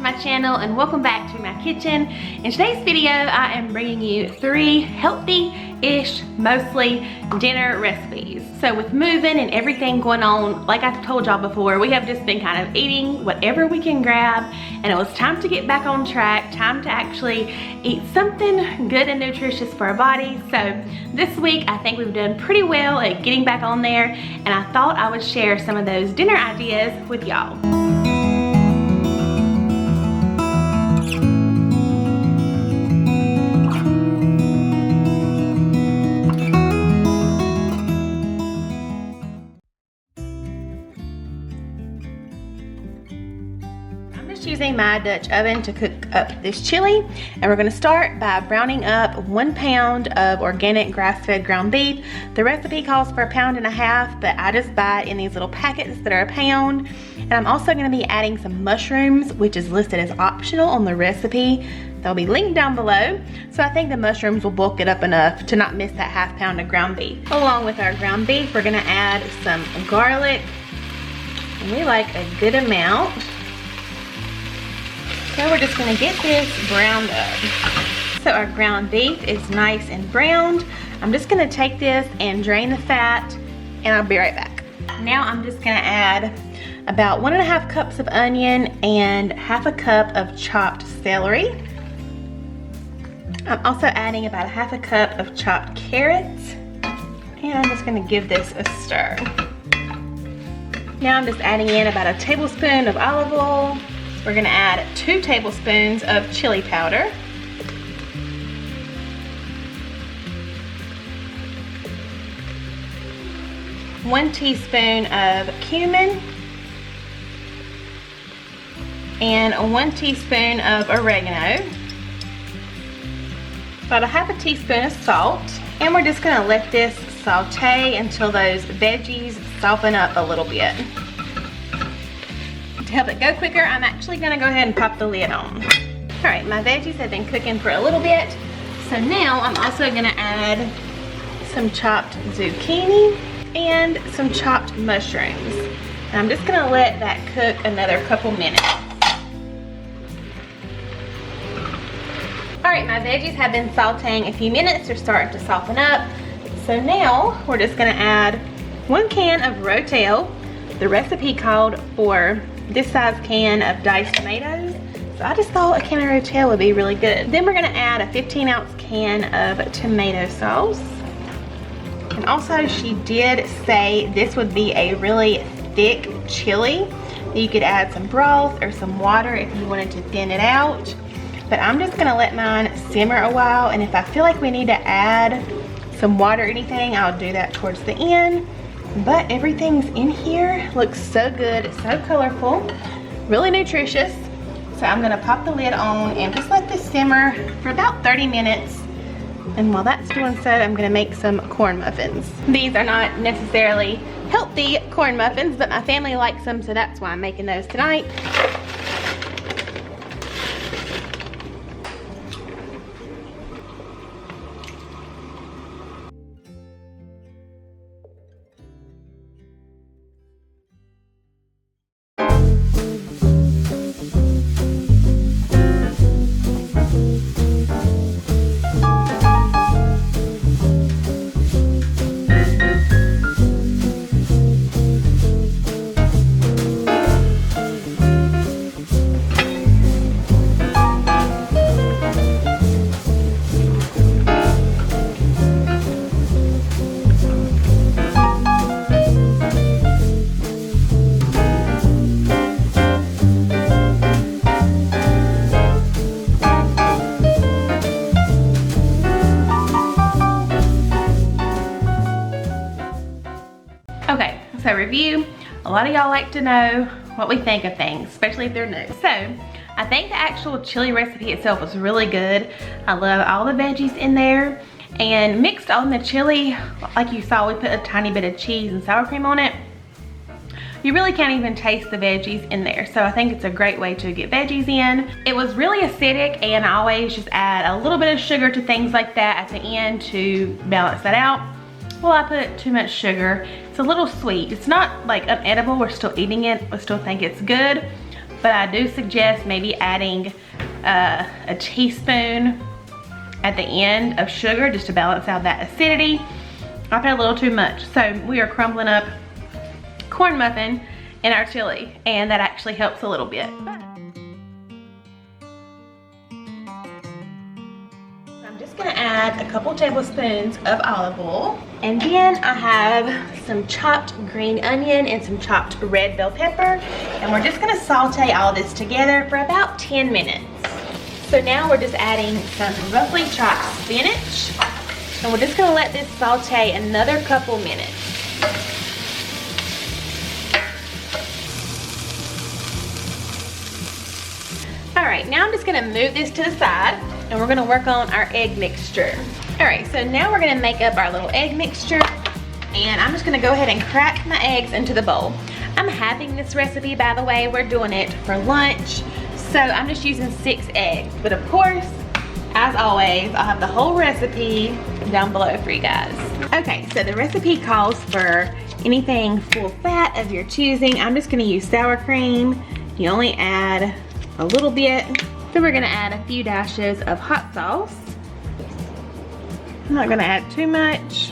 my channel and welcome back to my kitchen. In today's video, I am bringing you 3 healthy-ish, mostly dinner recipes. So with moving and everything going on, like I told y'all before, we have just been kind of eating whatever we can grab, and it was time to get back on track, time to actually eat something good and nutritious for our bodies. So this week, I think we've done pretty well at getting back on there, and I thought I would share some of those dinner ideas with y'all. Using my Dutch oven to cook up this chili, and we're going to start by browning up 1 pound of organic grass-fed ground beef. The recipe calls for 1.5 pounds, but I just buy it in these little packets that are 1 pound. And I'm also going to be adding some mushrooms, which is listed as optional on the recipe. They'll be linked down below. So I think the mushrooms will bulk it up enough to not miss that 1/2 pound of ground beef. Along with our ground beef, we're going to add some garlic, and we like a good amount. So we're just gonna get this browned up. So our ground beef is nice and browned. I'm just gonna take this and drain the fat, and I'll be right back. Now I'm just gonna add about 1.5 cups of onion and 1/2 cup of chopped celery. I'm also adding about 1/2 cup of chopped carrots, and I'm just gonna give this a stir. Now I'm just adding in about 1 tablespoon of olive oil. We're gonna add 2 tablespoons of chili powder. One teaspoon of cumin. And 1 teaspoon of oregano. About 1/2 teaspoon of salt. And we're just gonna let this saute until those veggies soften up a little bit. To help it go quicker, I'm actually gonna go ahead and pop the lid on. All right, my veggies have been cooking for a little bit. So now I'm also gonna add some chopped zucchini and some chopped mushrooms. And I'm just gonna let that cook another couple minutes. All right, my veggies have been sauteing a few minutes. They're starting to soften up. So now we're just gonna add 1 can of Rotel. The recipe called for this size can of diced tomatoes, so I just thought a can of Rotel would be really good. Then we're gonna add a 15-ounce can of tomato sauce. And also she did say this would be a really thick chili. You could add some broth or some water if you wanted to thin it out. But I'm just gonna let mine simmer a while, and if I feel like we need to add some water or anything, I'll do that towards the end. But everything's in here, looks so good, it's so colorful, really nutritious. So I'm gonna pop the lid on and just let this simmer for about 30 minutes. And while that's doing so, I'm gonna make some corn muffins. These are not necessarily healthy corn muffins, but my family likes them, so that's why I'm making those tonight. Okay, so review. A lot of y'all like to know what we think of things, especially if they're new. So, I think the actual chili recipe itself was really good. I love all the veggies in there. And mixed on the chili, like you saw, we put a tiny bit of cheese and sour cream on it. You really can't even taste the veggies in there. So I think it's a great way to get veggies in. It was really acidic, and I always just add a little bit of sugar to things like that at the end to balance that out. Well, I put too much sugar. It's a little sweet. It's not like unedible. We're still eating it. We still think it's good. but I do suggest maybe adding a teaspoon at the end of sugar just to balance out that acidity. I put a little too much. So we are crumbling up corn muffin in our chili, and that actually helps a little bit. I'm just gonna add a couple tablespoons of olive oil, and then I have some chopped green onion and some chopped red bell pepper, and we're just gonna saute all this together for about 10 minutes. So now we're just adding some roughly chopped spinach, and we're just gonna let this saute another couple minutes. All right, now I'm just gonna move this to the side, and we're gonna work on our egg mixture. All right, so now we're gonna make up our little egg mixture, and I'm just gonna go ahead and crack my eggs into the bowl. I'm having this recipe, by the way, we're doing it for lunch, so I'm just using 6 eggs. But of course, as always, I'll have the whole recipe down below for you guys. Okay, so the recipe calls for anything full fat of your choosing. I'm just gonna use sour cream. You only add a little bit. So we're gonna add a few dashes of hot sauce. I'm not gonna add too much.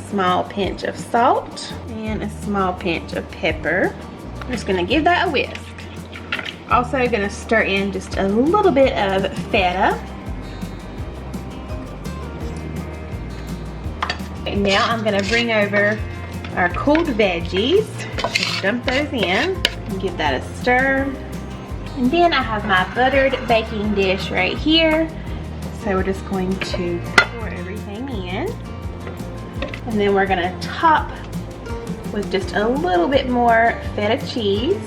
Small pinch of salt and a small pinch of pepper. I'm just gonna give that a whisk. Also gonna stir in just a little bit of feta. Okay, now I'm gonna bring over our cooled veggies. Just dump those in and give that a stir. And then I have my buttered baking dish right here. So we're just going to pour everything in. And then we're gonna top with just a little bit more feta cheese.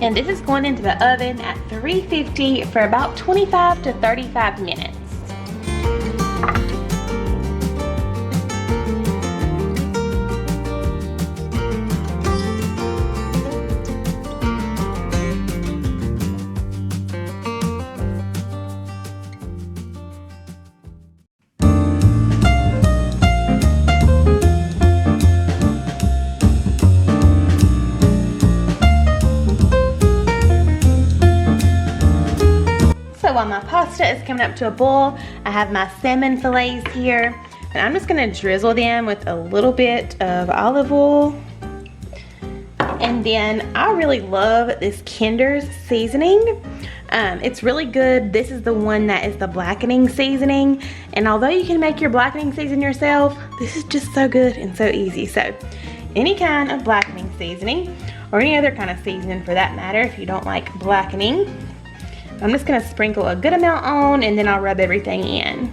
And this is going into the oven at 350 for about 25 to 35 minutes. While my pasta is coming up to a boil, I have my salmon fillets here, and I'm just gonna drizzle them with a little bit of olive oil. And then I really love this Kinder's seasoning. It's really good. This is the one that is the blackening seasoning, and although you can make your blackening season yourself, this is just so good and so easy. So any kind of blackening seasoning, or any other kind of seasoning for that matter, if you don't like blackening, I'm just gonna sprinkle a good amount on, and then I'll rub everything in.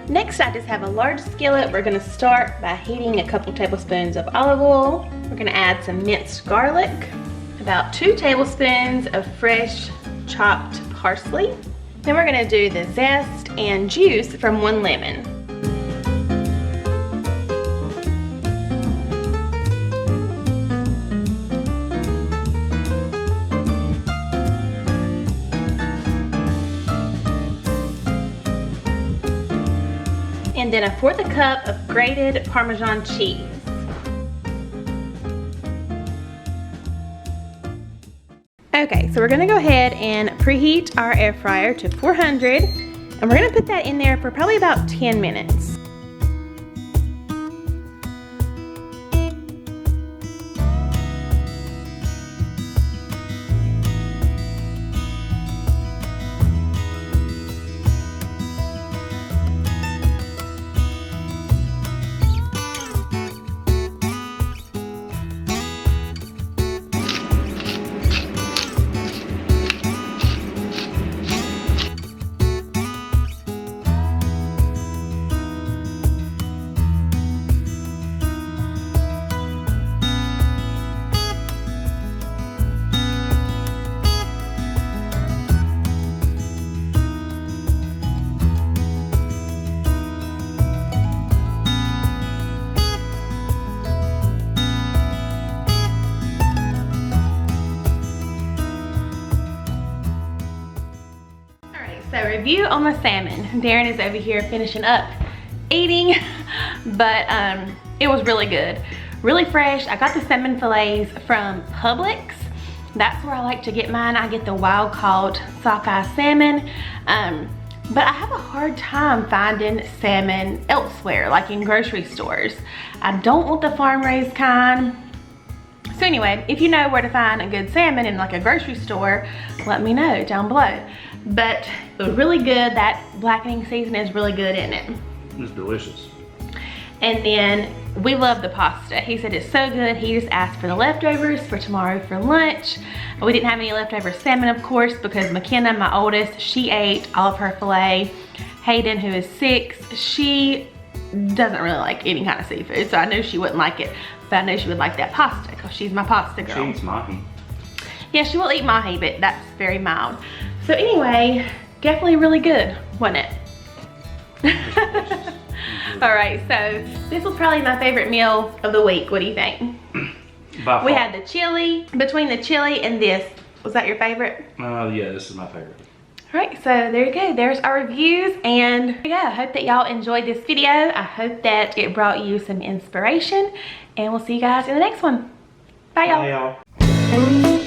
Next, I just have a large skillet. We're gonna start by heating a couple tablespoons of olive oil. We're gonna add some minced garlic, about 2 tablespoons of fresh chopped parsley. Then we're gonna do the zest and juice from 1 lemon. And then 1/4 cup of grated Parmesan cheese. Okay, so we're gonna go ahead and preheat our air fryer to 400, and we're gonna put that in there for probably about 10 minutes. So review on the salmon. Darren is over here finishing up eating. but it was really good, really fresh. I got the salmon fillets from Publix. That's where I like to get mine. I get the wild caught sockeye salmon, but I have a hard time finding salmon elsewhere, like in grocery stores. I don't want the farm raised kind. So anyway, if you know where to find a good salmon in like a grocery store, let me know down below. But it was really good. That blackening seasoning is really good in it. It's delicious. And then we love the pasta. He said it's so good. He just asked for the leftovers for tomorrow for lunch. We didn't have any leftover salmon, of course, because McKenna, my oldest, she ate all of her filet. Hayden, who is 6, she doesn't really like any kind of seafood, so I knew she wouldn't like it. But I know she would like that pasta because she's my pasta girl. She eats mahi. Yeah, she will eat mahi, but that's very mild. So anyway, definitely really good, wasn't it? All right, so this was probably my favorite meal of the week. What do you think? We had the chili. Between the chili and this, was that your favorite? Yeah, this is my favorite. All right, so there you go. There's our reviews, and yeah, I hope that y'all enjoyed this video. I hope that it brought you some inspiration, and we'll see you guys in the next one. Bye, y'all. Bye, y'all.